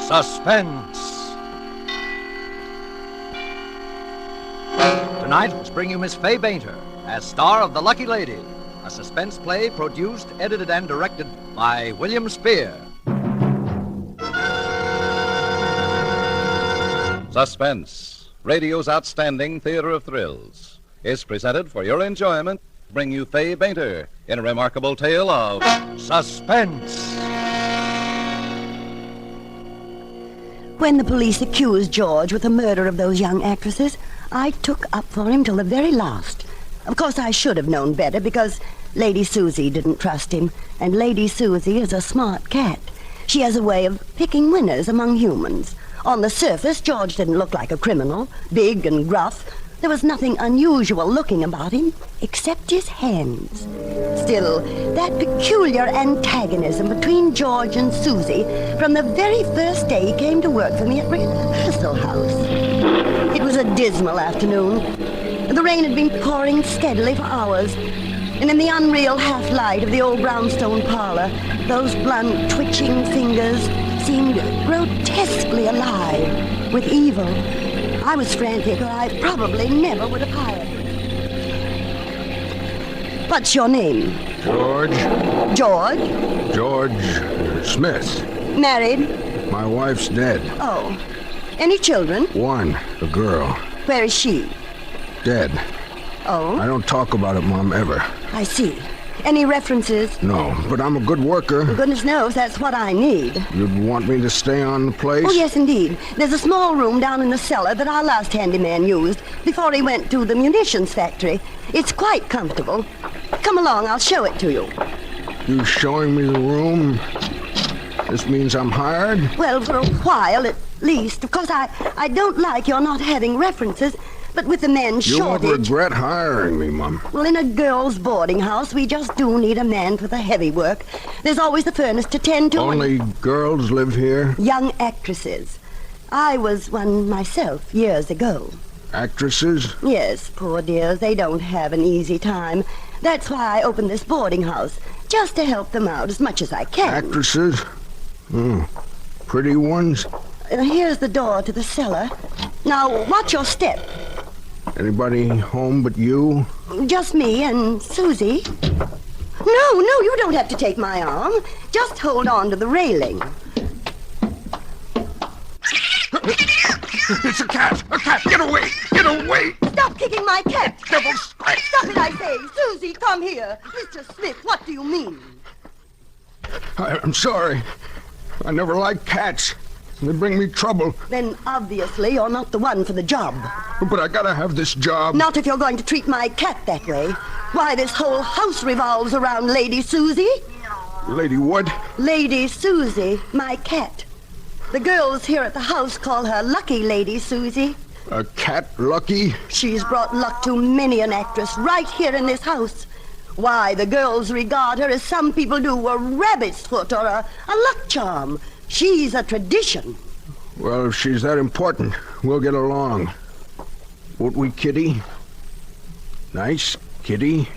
Suspense. Tonight, let's bring you Miss Fay Bainter as star of The Lucky Lady, a suspense play produced, edited, and directed by William Spear. Suspense, radio's outstanding theater of thrills, is presented for your enjoyment. Bring you Fay Bainter in a remarkable tale of Suspense. When the police accused George with the murder of those young actresses, I took up for him till the very last. Of course, I should have known better because Lady Susie didn't trust him, and Lady Susie is a smart cat. She has a way of picking winners among humans. On the surface, George didn't look like a criminal, big and gruff. There was nothing unusual looking about him, except his hands. Still, that peculiar antagonism between George and Susie from the very first day he came to work for me at rehearsal house. It was a dismal afternoon. The rain had been pouring steadily for hours, and in the unreal half-light of the old brownstone parlor, those blunt, twitching fingers seemed grotesquely alive with evil. I was frantic, or I probably never would have hired him. What's your name? George. George? George Smith. Married? My wife's dead. Oh. Any children? One, a girl. Where is she? Dead. Oh? I don't talk about it, Mom, ever. I see. Any references? No, but I'm a good worker. Goodness knows that's what I need. You'd want me to stay on the place? Oh, yes, indeed. There's a small room down in the cellar that our last handyman used before he went to the munitions factory. It's quite comfortable. Come along, I'll show it to you. You showing me the room? This means I'm hired? Well, for a while at least. Of course, I don't like your not having references, but with the men's shortage... You won't regret hiring me, Mom. Well, in a girls' boarding house, we just do need a man for the heavy work. There's always the furnace to tend to. Only girls live here? Young actresses. I was one myself years ago. Actresses? Yes, poor dears, they don't have an easy time. That's why I opened this boarding house, just to help them out as much as I can. Actresses? Pretty ones? Here's the door to the cellar. Now, watch your step. Anybody home but you? Just me and Susie. No, you don't have to take my arm. Just hold on to the railing. It's a cat! A cat! Get away! Get away! Stop kicking my cat! Devil scratch! Stop it, I say! Susie, come here! Mr. Smith, what do you mean? I'm sorry. I never liked cats. They bring me trouble. Then obviously you're not the one for the job. But I gotta have this job. Not if you're going to treat my cat that way. Why, this whole house revolves around Lady Susie. Lady what? Lady Susie, my cat. The girls here at the house call her Lucky Lady Susie. A cat lucky? She's brought luck to many an actress right here in this house. Why, the girls regard her as some people do a rabbit's foot or a luck charm. She's a tradition. Well, if she's that important, we'll get along. Won't we, Kitty? Nice, Kitty.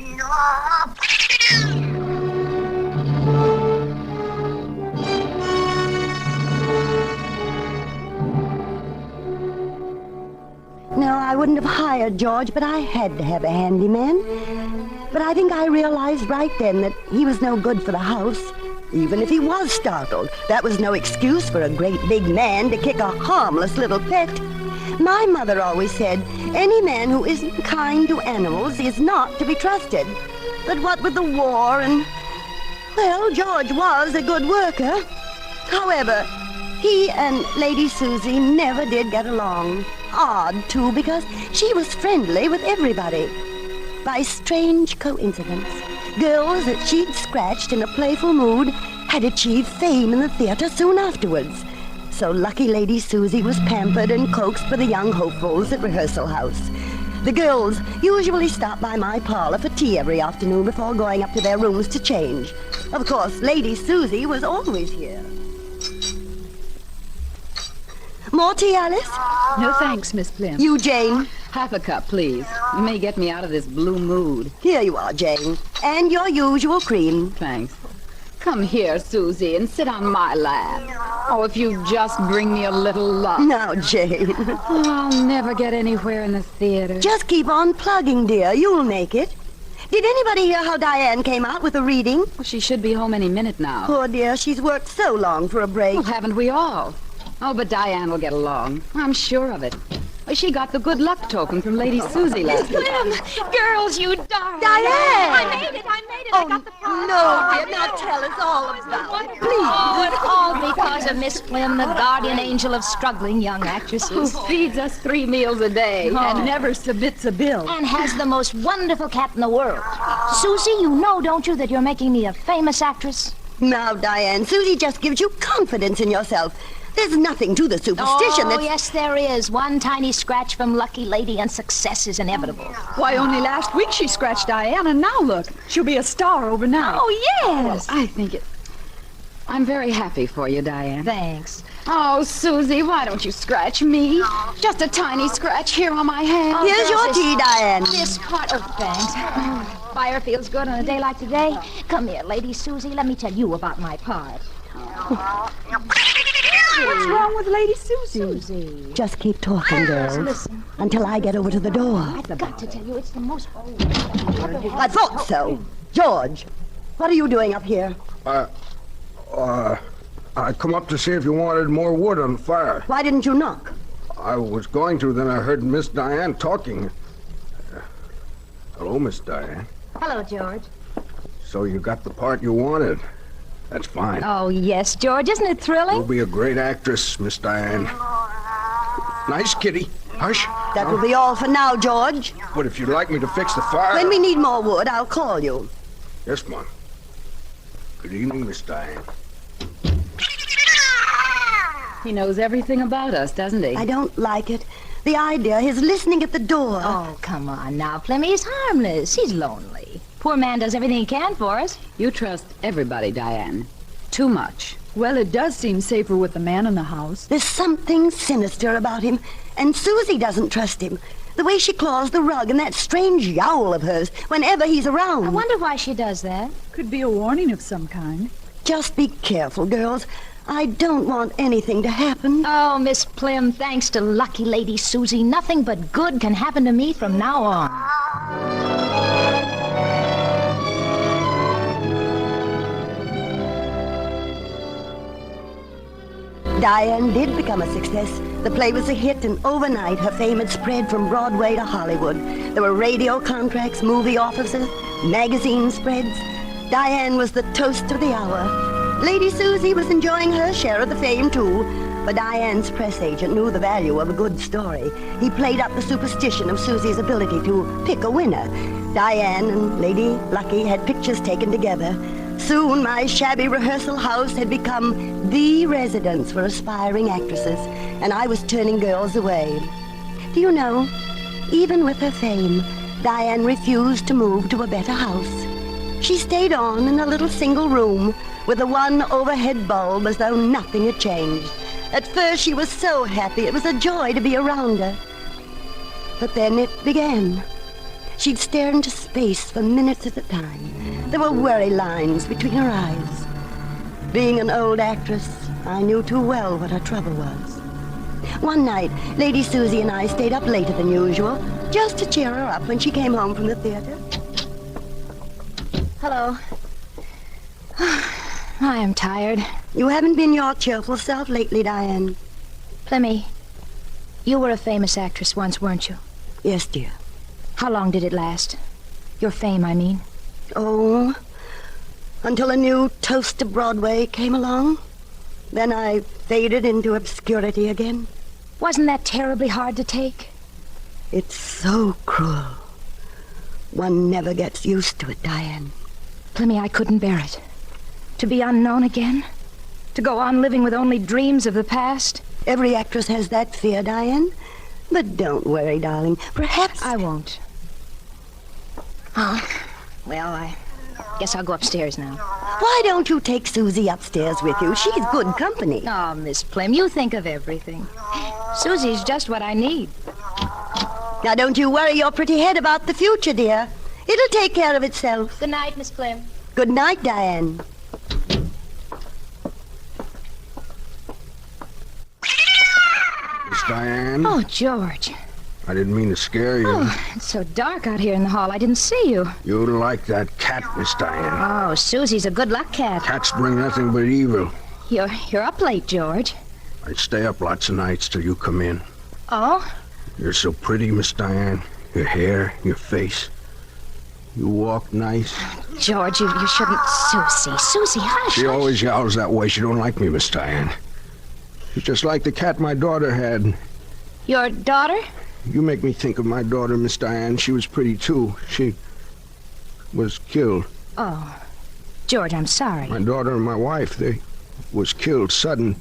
No, I wouldn't have hired George, but I had to have a handyman. But I think I realized right then that he was no good for the house. Even if he was startled, that was no excuse for a great big man to kick a harmless little pet. My mother always said, any man who isn't kind to animals is not to be trusted. But what with the war and... Well, George was a good worker. However, he and Lady Susie never did get along. Odd, too, because she was friendly with everybody. By strange coincidence, girls that she'd scratched in a playful mood had achieved fame in the theater soon afterwards. So Lucky Lady Susie was pampered and coaxed by the young hopefuls at rehearsal house. The girls usually stopped by my parlor for tea every afternoon before going up to their rooms to change. Of course, Lady Susie was always here. More tea, Alice? No thanks, Miss Plim. You, Jane? Half a cup, please. You may get me out of this blue mood. Here you are, Jane. And your usual cream. Thanks. Come here, Susie, and sit on my lap. Oh, if you just bring me a little luck. Now, Jane. Oh, I'll never get anywhere in the theater. Just keep on plugging, dear. You'll make it. Did anybody hear how Diane came out with a reading? Well, she should be home any minute now. Poor dear, she's worked so long for a break. Well, haven't we all? Oh, but Diane will get along. I'm sure of it. Well, she got the good luck token from Lady Susie last week. Girls, you darling. Diane! I made it. I got the prize. No, dear, now tell us all about it. Please. Oh, it's all because of Miss Plim, the guardian angel of struggling young Who actresses. feeds us 3 meals a day and never submits a bill. And has the most wonderful cat in the world. Susie, you know, don't you, that you're making me a famous actress? Now, Diane, Susie just gives you confidence in yourself. There's nothing to the superstition Oh, that's... yes, there is. One tiny scratch from Lucky Lady and success is inevitable. Why, only last week she scratched Diane, and now look, she'll be a star overnight. Oh, yes. I think it... I'm very happy for you, Diane. Thanks. Oh, Susie, why don't you scratch me? Just a tiny scratch here on my hand. Oh, Here's your girls, tea, Diane. This part, oh, thanks. Fire feels good on a day like today. Come here, Lady Susie. Let me tell you about my part. What's wrong with Lady Susie? Susie. Just keep talking, girls, Listen, until I get over to the door. I've got to tell you, it's the most... I thought so. George, what are you doing up here? I come up to see if you wanted more wood on the fire. Why didn't you knock? I was going to, then I heard Miss Diane talking. Hello, Miss Diane. Hello, George. So you got the part you wanted. That's fine. Oh, yes, George. Isn't it thrilling? You'll be a great actress, Miss Diane. Nice kitty. Hush. That will be all for now, George. But if you'd like me to fix the fire... When we need more wood, I'll call you. Yes, Mom. Good evening, Miss Diane. He knows everything about us, doesn't he? I don't like it. The idea, his listening at the door. Oh, come on now, Plim. He's harmless. He's lonely. Poor man does everything he can for us. You trust everybody, Diane. Too much. Well, it does seem safer with the man in the house. There's something sinister about him, and Susie doesn't trust him. The way she claws the rug and that strange yowl of hers whenever he's around. I wonder why she does that. Could be a warning of some kind. Just be careful, girls. I don't want anything to happen. Oh, Miss Plim, thanks to Lucky Lady Susie, nothing but good can happen to me from now on. Diane did become a success. The play was a hit, and overnight her fame had spread from Broadway to Hollywood. There were radio contracts, movie offices, magazine spreads. Diane was the toast of the hour. Lady Susie was enjoying her share of the fame, too. But Diane's press agent knew the value of a good story. He played up the superstition of Susie's ability to pick a winner. Diane and Lady Lucky had pictures taken together. Soon my shabby rehearsal house had become the residence for aspiring actresses, and I was turning girls away. Do you know, even with her fame, Diane refused to move to a better house. She stayed on in a little single room with a one overhead bulb as though nothing had changed. At first she was so happy it was a joy to be around her. But then it began. She'd stare into space for minutes at a time. There were worry lines between her eyes. Being an old actress, I knew too well what her trouble was. One night, Lady Susie and I stayed up later than usual, just to cheer her up when she came home from the theater. Hello. I am tired. You haven't been your cheerful self lately, Diane. Plimmy, you were a famous actress once, weren't you? Yes, dear. How long did it last? Your fame, I mean. Oh, until a new toast to Broadway came along. Then I faded into obscurity again. Wasn't that terribly hard to take? It's so cruel. One never gets used to it, Diane. Plimmy, I couldn't bear it. To be unknown again? To go on living with only dreams of the past? Every actress has that fear, Diane. But don't worry, darling. Perhaps... I won't. Oh, well, I guess I'll go upstairs now. Why don't you take Susie upstairs with you? She's good company. Oh, Miss Plim, you think of everything. Susie's just what I need. Now, don't you worry your pretty head about the future, dear. It'll take care of itself. Good night, Miss Plim. Good night, Diane. Diane. Oh, George. I didn't mean to scare you. Oh, it's so dark out here in the hall. I didn't see you. You like that cat, Miss Diane. Oh, Susie's a good luck cat. Cats bring nothing but evil. You're up late, George. I stay up lots of nights till you come in. Oh? You're so pretty, Miss Diane. Your hair, your face. You walk nice. George, you shouldn't... Susie, hush. She always yowls that way. She don't like me, Miss Diane. She's just like the cat my daughter had. Your daughter? You make me think of my daughter, Miss Diane. She was pretty, too. She was killed. Oh. George, I'm sorry. My daughter and my wife, they was killed sudden,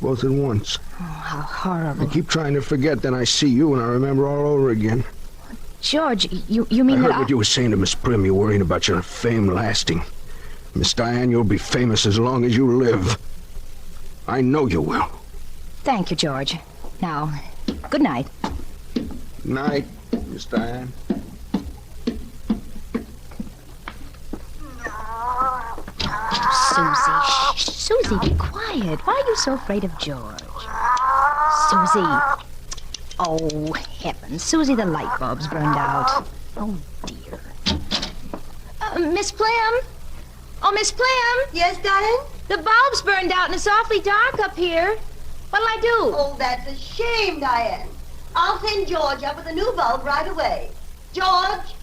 both at once. Oh, how horrible. I keep trying to forget, then I see you and I remember all over again. George, you mean I that heard what you were saying to Miss Prim. You're worrying about your fame lasting. Miss Diane, you'll be famous as long as you live. I know you will. Thank you, George. Now, good night. Night, Miss Diane. Susie, shh. Susie, be quiet. Why are you so afraid of George? Susie. Oh, heavens. Susie, the light bulb's burned out. Oh, dear. Miss Plim? Oh, Miss Plim? Yes, darling? The bulb's burned out and it's awfully dark up here. What'll I do? Oh, that's a shame, Diane. I'll send George up with a new bulb right away. George?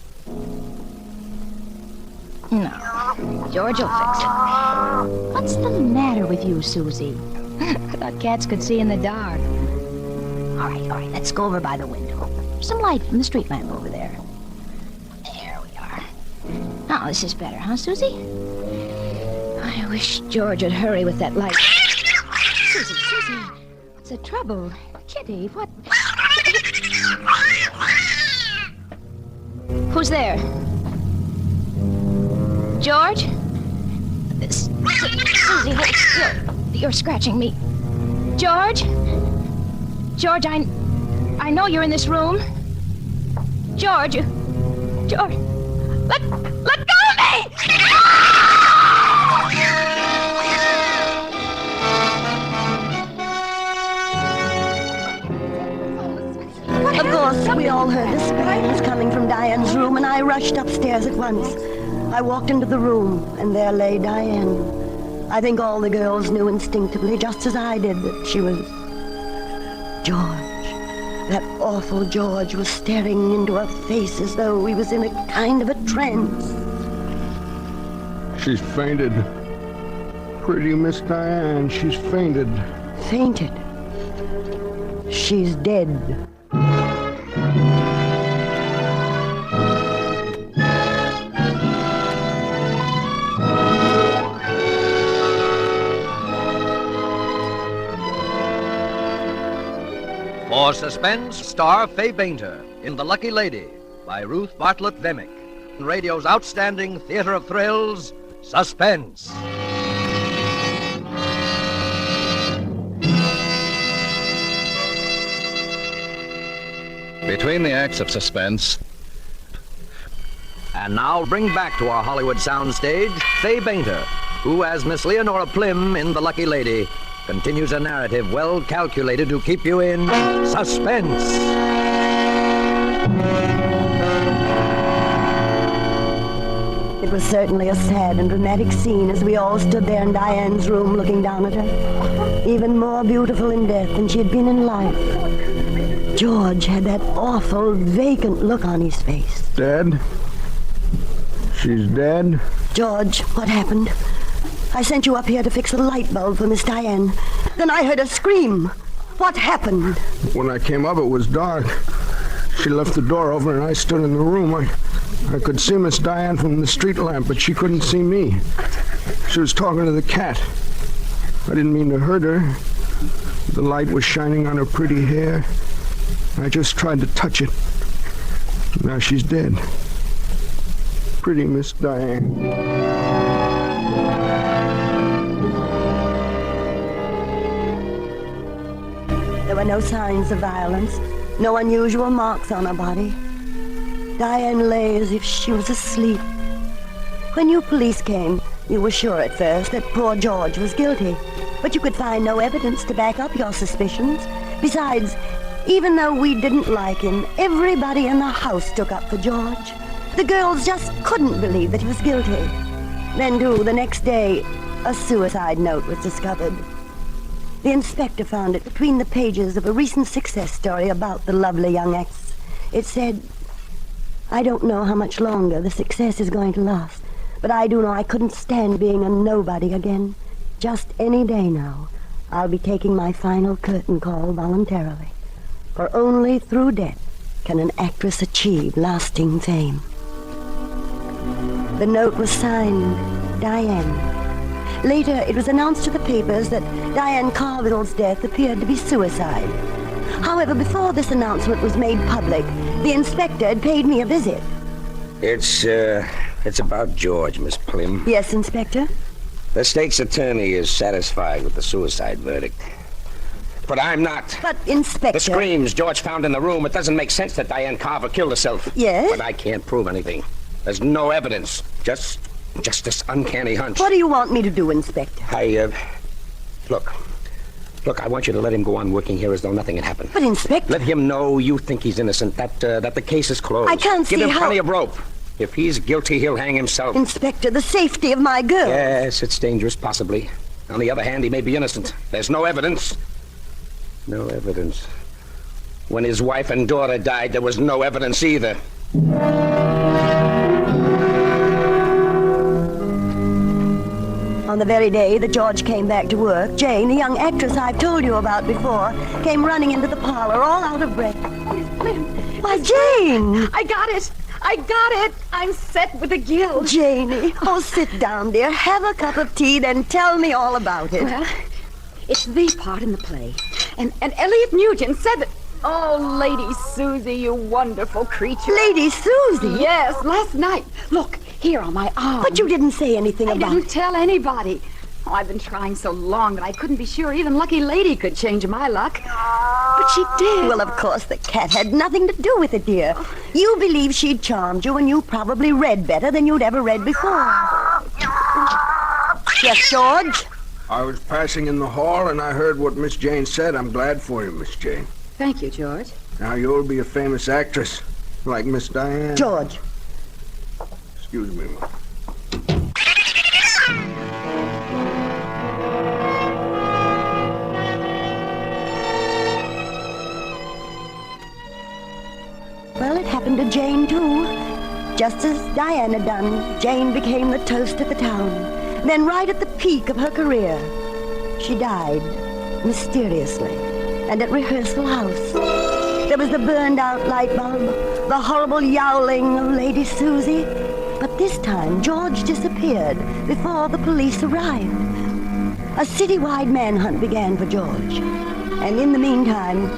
No. George will fix it. What's the matter with you, Susie? I thought cats could see in the dark. All right. Let's go over by the window. There's some light from the street lamp over there. There we are. Oh, this is better, huh, Susie? I wish George would hurry with that light. Susie, what's the trouble? Kitty, what? Who's there? George? Susie, you're scratching me. George? George, I know you're in this room. George, let go of me! Of course, we all heard the screams coming from Diane's room, and I rushed upstairs at once. I walked into the room, and there lay Diane. I think all the girls knew instinctively, just as I did, that she was... George. That awful George was staring into her face as though he was in a kind of a trance. She's fainted. Pretty Miss Diane, she's fainted. Fainted. She's dead. For Suspense, star Fay Bainter in The Lucky Lady by Ruth Bartlett Vemick. Radio's outstanding theater of thrills, Suspense. Between the acts of Suspense. And now bring back to our Hollywood soundstage Fay Bainter, who, as Miss Leonora Plim in The Lucky Lady, continues a narrative well calculated to keep you in suspense. It was certainly a sad and dramatic scene as we all stood there in Diane's room looking down at her, even more beautiful in death than she had been in life. George had that awful, vacant look on his face. Dead? She's dead? George, what happened? I sent you up here to fix a light bulb for Miss Diane. Then I heard a scream. What happened? When I came up, it was dark. She left the door open and I stood in the room. I could see Miss Diane from the street lamp, but she couldn't see me. She was talking to the cat. I didn't mean to hurt her. The light was shining on her pretty hair. I just tried to touch it. Now she's dead. Pretty Miss Diane. There were no signs of violence, no unusual marks on her body. Diane lay as if she was asleep. When you police came, you were sure at first that poor George was guilty, but you could find no evidence to back up your suspicions. Besides, even though we didn't like him, everybody in the house took up for George. The girls just couldn't believe that he was guilty. Then, too, the next day, a suicide note was discovered. The inspector found it between the pages of a recent success story about the lovely young ex. It said, "I don't know how much longer the success is going to last, but I do know I couldn't stand being a nobody again. Just any day now, I'll be taking my final curtain call voluntarily. For only through death can an actress achieve lasting fame." The note was signed, Diane. Later, it was announced to the papers that Diane Carville's death appeared to be suicide. However, before this announcement was made public, the inspector had paid me a visit. It's about George, Miss Plim. Yes, Inspector? The state's attorney is satisfied with the suicide verdict. But I'm not. But, Inspector... The screams George found in the room, it doesn't make sense that Diane Carver killed herself. Yes? But I can't prove anything. There's no evidence. Just this uncanny hunch. What do you want me to do, Inspector? Look, I want you to let him go on working here as though nothing had happened. But, Inspector... Let him know you think he's innocent, that the case is closed. I can't see Give him how... plenty of rope. If he's guilty, he'll hang himself. Inspector, the safety of my girl... Yes, it's dangerous, possibly. On the other hand, he may be innocent. There's no evidence. No evidence. When his wife and daughter died, there was no evidence either. On the very day that George came back to work, Jane, the young actress I've told you about before, came running into the parlor all out of breath. Why, Jane! I got it. I'm set with the guild. Janie, oh, sit down, dear. Have a cup of tea, then tell me all about it. Well, it's the part in the play. And Elliot Nugent said that... Oh, Lady Susie, you wonderful creature. Lady Susie? Yes, last night. Look, here on my arm. But you didn't say anything about I didn't tell anybody. Oh, I've been trying so long that I couldn't be sure even Lucky Lady could change my luck. But she did. Well, of course, the cat had nothing to do with it, dear. You believe she'd charmed you, and you probably read better than you'd ever read before. Yes, George? I was passing in the hall, and I heard what Miss Jane said. I'm glad for you, Miss Jane. Thank you, George. Now you'll be a famous actress, like Miss Diane. George. Excuse me. Well, it happened to Jane, too. Just as Diane had done, Jane became the toast of the town. Then, right at the peak of her career, she died, mysteriously, and at Rehearsal House. There was the burned-out light bulb, the horrible yowling of Lady Susie. But this time, George disappeared before the police arrived. A citywide manhunt began for George. And in the meantime,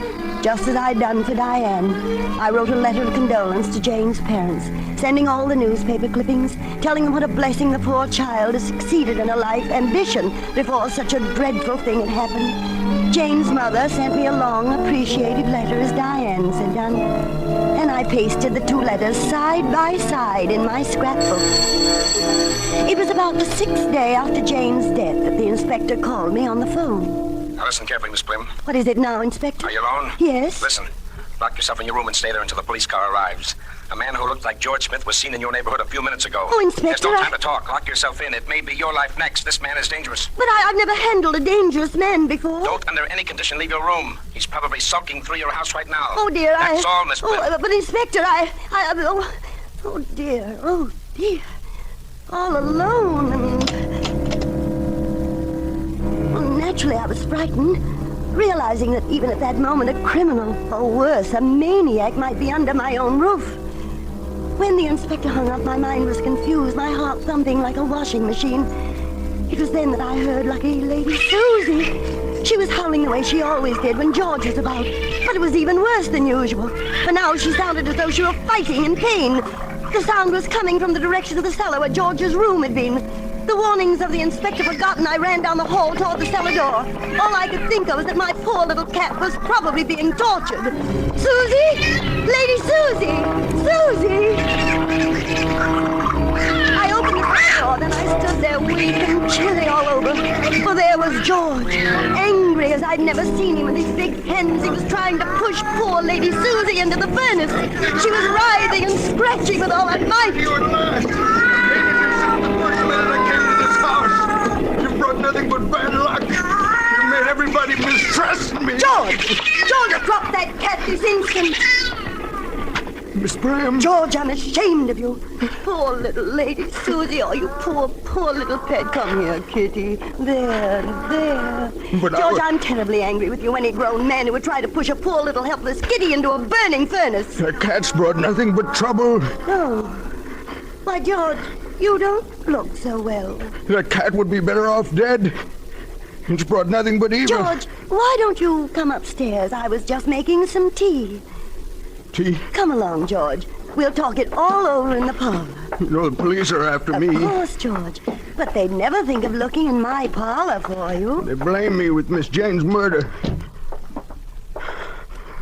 just as I'd done for Diane, I wrote a letter of condolence to Jane's parents, sending all the newspaper clippings, telling them what a blessing the poor child had succeeded in her life ambition before such a dreadful thing had happened. Jane's mother sent me a long, appreciated letter as Diane's had done, and I pasted the two letters side by side in my scrapbook. It was about the 6th day after Jane's death that the inspector called me on the phone. Now listen carefully, Miss Plim. What is it now, Inspector? Are you alone? Yes. Listen. Lock yourself in your room and stay there until the police car arrives. A man who looked like George Smith was seen in your neighborhood a few minutes ago. Oh, Inspector, There's no time to talk. Lock yourself in. It may be your life next. This man is dangerous. But I've never handled a dangerous man before. Don't, under any condition, leave your room. He's probably sulking through your house right now. Oh, dear, That's all, Miss Plim. But, Inspector, oh, dear. All alone. Well, naturally, I was frightened, realizing that even at that moment, a criminal, or worse, a maniac, might be under my own roof. When the inspector hung up, my mind was confused, my heart thumping like a washing machine. It was then that I heard lucky Lady Susie. She was howling the way she always did when George was about, but it was even worse than usual, for now she sounded as though she were fighting in pain. The sound was coming from the direction of the cellar where George's room had been. The warnings of the inspector forgotten, I ran down the hall toward the cellar door. All I could think of was that my poor little cat was probably being tortured. Susie! Lady Susie! Susie! I opened the front door, then I stood there weak and chilly all over. For there was George, angry as I'd I'd never seen him with his big hands. He was trying to push poor Lady Susie into the furnace. She was writhing and scratching with all her might. You at last! The first minute I came to this house, you brought nothing but bad luck. You made everybody mistrust me. George! George, drop that cat this instant! Miss Bram. George, I'm ashamed of you. Poor little Lady Susie. Oh, you poor, poor little pet. Come here, kitty. There. But George, I'm terribly angry with you, any grown man who would try to push a poor little helpless kitty into a burning furnace. The cat's brought nothing but trouble. Oh. Why, George, you don't look so well. The cat would be better off dead. It's brought nothing but evil. George, why don't you come upstairs? I was just making some tea. Tea? Come along, George. We'll talk it all over in the parlor. You know, the police are after me. Of course, George. But they'd never think of looking in my parlor for you. They blame me with Miss Jane's murder.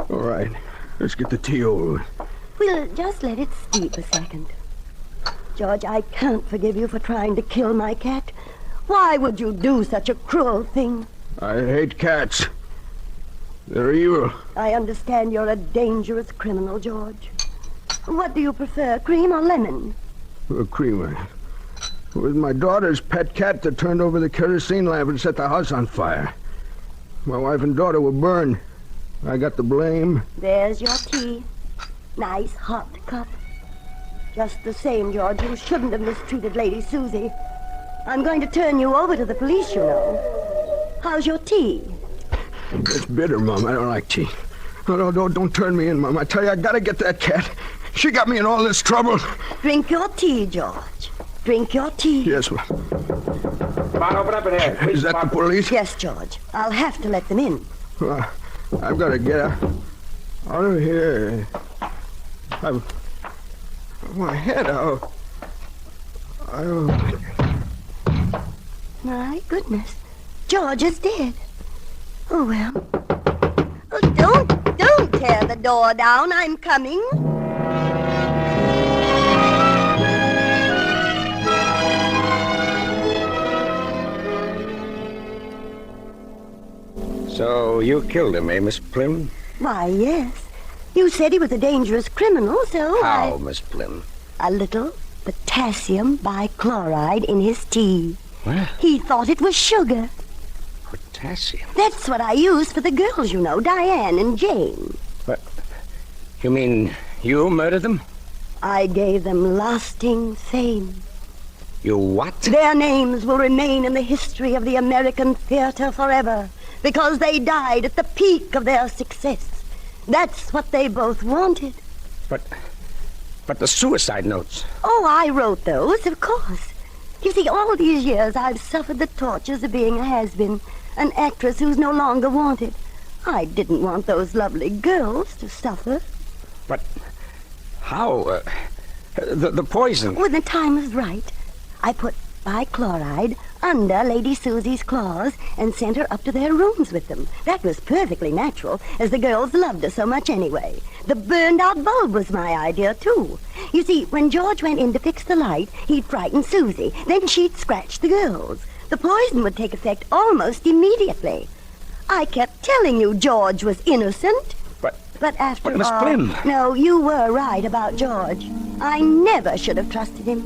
All right, let's get the tea over. We'll just let it steep a second. George, I can't forgive you for trying to kill my cat. Why would you do such a cruel thing? I hate cats. They're evil. I understand you're a dangerous criminal, George. What do you prefer, cream or lemon? A creamer. It was my daughter's pet cat that turned over the kerosene lamp and set the house on fire. My wife and daughter were burned. I got the blame. There's your tea. Nice hot cup. Just the same, George, you shouldn't have mistreated Lady Susie. I'm going to turn you over to the police, you know. How's your tea? It's bitter, Mom. I don't like tea. No, don't turn me in, Mom. I tell you, I gotta get that cat. She got me in all this trouble. Drink your tea, George. Drink your tea. Yes, Mom. Come on, open up in here. Is that the police? Yes, George. I'll have to let them in. I've got to get out of here. My head out. My goodness. George is dead. Oh, well. Oh, don't tear the door down. I'm coming. So you killed him, eh, Miss Plim? Why, yes. You said he was a dangerous criminal, so How, Miss Plim? A little potassium bichloride in his tea. What? He thought it was sugar. Potassium? That's what I used for the girls, you know, Diane and Jane. What? You mean you murdered them? I gave them lasting fame. You what? Their names will remain in the history of the American theater forever, because they died at the peak of their success. That's what they both wanted. But the suicide notes. Oh, I wrote those, of course. You see, all these years I've suffered the tortures of being a has-been, an actress who's no longer wanted. I didn't want those lovely girls to suffer. But how? The poison. When the time was right, I put bichloride under Lady Susie's claws and sent her up to their rooms with them. That was perfectly natural, as the girls loved her so much anyway. The burned-out bulb was my idea, too. You see, when George went in to fix the light, he'd frighten Susie. Then she'd scratch the girls. The poison would take effect almost immediately. I kept telling you George was innocent. But after Miss all... Plim. No, you were right about George. I never should have trusted him.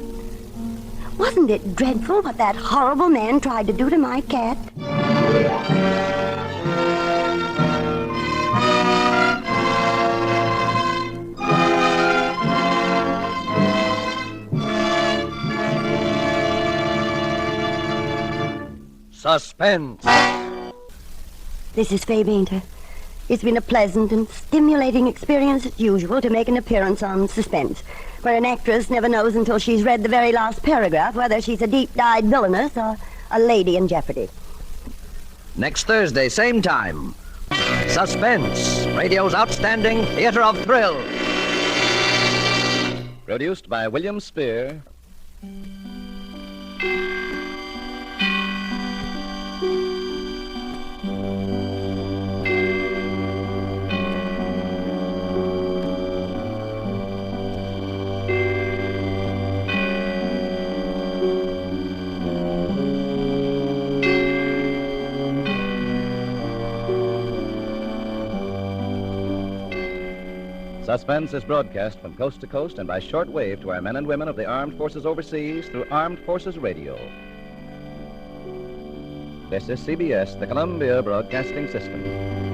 Wasn't it dreadful what that horrible man tried to do to my cat? Suspense. This is Fay Bainter. It's been a pleasant and stimulating experience as usual to make an appearance on Suspense, where an actress never knows until she's read the very last paragraph whether she's a deep-dyed villainess or a lady in jeopardy. Next Thursday, same time. Suspense, radio's outstanding theater of thrill. Produced by William Spear. Suspense is broadcast from coast to coast and by shortwave to our men and women of the armed forces overseas through Armed Forces Radio. This is CBS, the Columbia Broadcasting System.